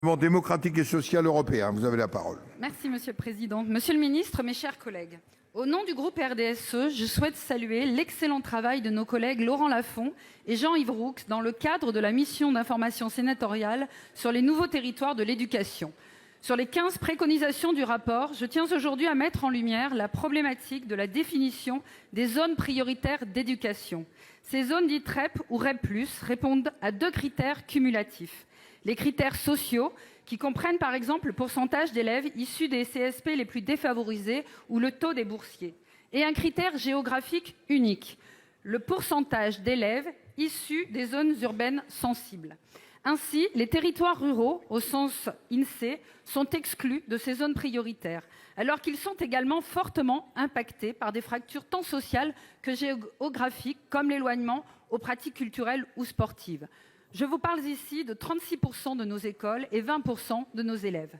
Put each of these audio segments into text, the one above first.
Démocratique et social européen. Vous avez la parole. Merci, Monsieur le Président. Monsieur le Ministre, mes chers collègues, au nom du groupe RDSE, je souhaite saluer l'excellent travail de nos collègues Laurent Lafon et Jean-Yves Roux dans le cadre de la mission d'information sénatoriale sur les nouveaux territoires de l'éducation. Sur les 15 préconisations du rapport, je tiens aujourd'hui à mettre en lumière la problématique de la définition des zones prioritaires d'éducation. Ces zones dites REP ou REP+, répondent à 2 critères cumulatifs. Les critères sociaux, qui comprennent par exemple le pourcentage d'élèves issus des CSP les plus défavorisés ou le taux des boursiers. Et un critère géographique unique, le pourcentage d'élèves issus des zones urbaines sensibles. Ainsi, les territoires ruraux, au sens INSEE, sont exclus de ces zones prioritaires, alors qu'ils sont également fortement impactés par des fractures tant sociales que géographiques, comme l'éloignement aux pratiques culturelles ou sportives. Je vous parle ici de 36% de nos écoles et 20% de nos élèves.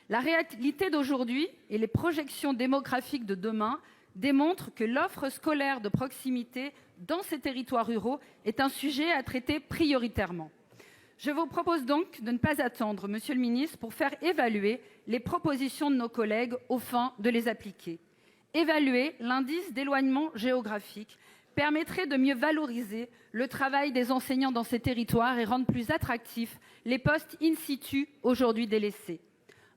La réalité d'aujourd'hui et les projections démographiques de demain démontrent que l'offre scolaire de proximité dans ces territoires ruraux est un sujet à traiter prioritairement. Je vous propose donc de ne pas attendre, Monsieur le Ministre, pour faire évaluer les propositions de nos collègues aux fins de les appliquer. Évaluer l'indice d'éloignement géographique permettrait de mieux valoriser le travail des enseignants dans ces territoires et rendre plus attractifs les postes in situ aujourd'hui délaissés.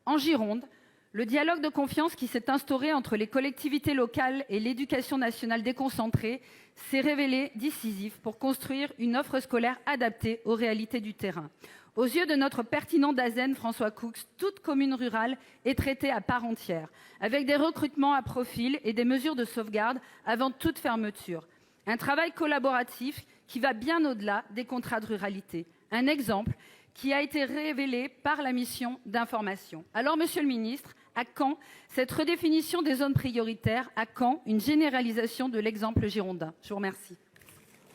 En Gironde, le dialogue de confiance qui s'est instauré entre les collectivités locales et l'éducation nationale déconcentrée s'est révélé décisif pour construire une offre scolaire adaptée aux réalités du terrain. Aux yeux de notre pertinent DAZEN, François Coux, toute commune rurale est traitée à part entière, avec des recrutements à profil et des mesures de sauvegarde avant toute fermeture. Un travail collaboratif qui va bien au-delà des contrats de ruralité. Un exemple qui a été révélé par la mission d'information. Alors, Monsieur le Ministre, à quand cette redéfinition des zones prioritaires? À quand une généralisation de l'exemple girondin? Je vous remercie.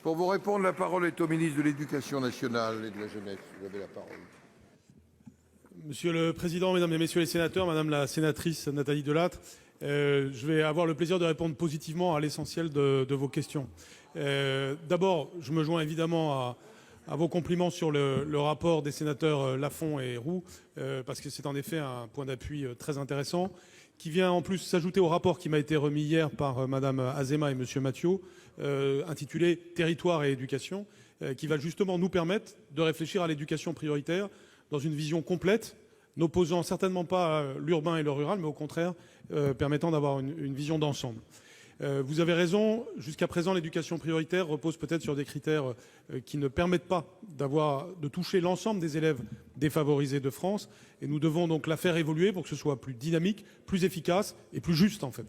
Pour vous répondre, la parole est au ministre de l'Éducation nationale et de la jeunesse. Vous avez la parole. Monsieur le Président, Mesdames et Messieurs les sénateurs, Madame la sénatrice Nathalie Delattre, je vais avoir le plaisir de répondre positivement à l'essentiel de vos questions. D'abord, je me joins évidemment à vos compliments sur le rapport des sénateurs Lafon et Roux, parce que c'est en effet un point d'appui très intéressant, qui vient en plus s'ajouter au rapport qui m'a été remis hier par Madame Azéma et Monsieur Mathiot, intitulé « Territoire et éducation », qui va justement nous permettre de réfléchir à l'éducation prioritaire dans une vision complète, n'opposant certainement pas l'urbain et le rural, mais au contraire permettant d'avoir une vision d'ensemble. Vous avez raison, jusqu'à présent l'éducation prioritaire repose peut-être sur des critères qui ne permettent pas de toucher l'ensemble des élèves défavorisés de France, et nous devons donc la faire évoluer pour que ce soit plus dynamique, plus efficace et plus juste en fait.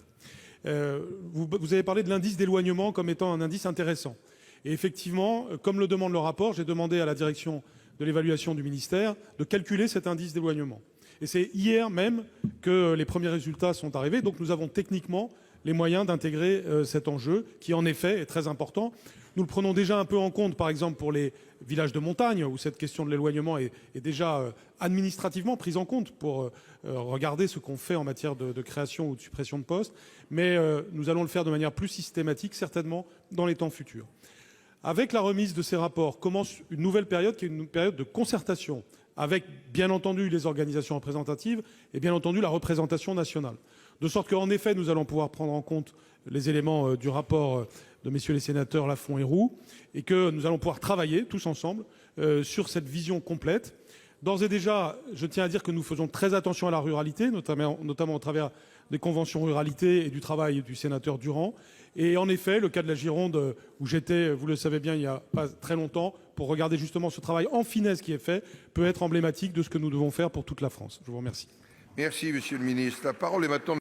Vous avez parlé de l'indice d'éloignement comme étant un indice intéressant. Et effectivement, comme le demande le rapport, j'ai demandé à la direction de l'évaluation du ministère de calculer cet indice d'éloignement. Et c'est hier même que les premiers résultats sont arrivés, donc nous avons techniquement les moyens d'intégrer cet enjeu qui, en effet, est très important. Nous le prenons déjà un peu en compte, par exemple, pour les villages de montagne, où cette question de l'éloignement est déjà administrativement prise en compte pour regarder ce qu'on fait en matière de création ou de suppression de postes. Mais nous allons le faire de manière plus systématique, certainement, dans les temps futurs. Avec la remise de ces rapports, commence une nouvelle période qui est une période de concertation, avec, bien entendu, les organisations représentatives et, bien entendu, la représentation nationale. De sorte qu'en effet, nous allons pouvoir prendre en compte les éléments du rapport de messieurs les sénateurs Lafon et Roux, et que nous allons pouvoir travailler tous ensemble sur cette vision complète. D'ores et déjà, je tiens à dire que nous faisons très attention à la ruralité, notamment au travers des conventions ruralité et du travail du sénateur Durand. Et en effet, le cas de la Gironde, où j'étais, vous le savez bien, il n'y a pas très longtemps, pour regarder justement ce travail en finesse qui est fait, peut être emblématique de ce que nous devons faire pour toute la France. Je vous remercie. Merci, Monsieur le Ministre. La parole est maintenant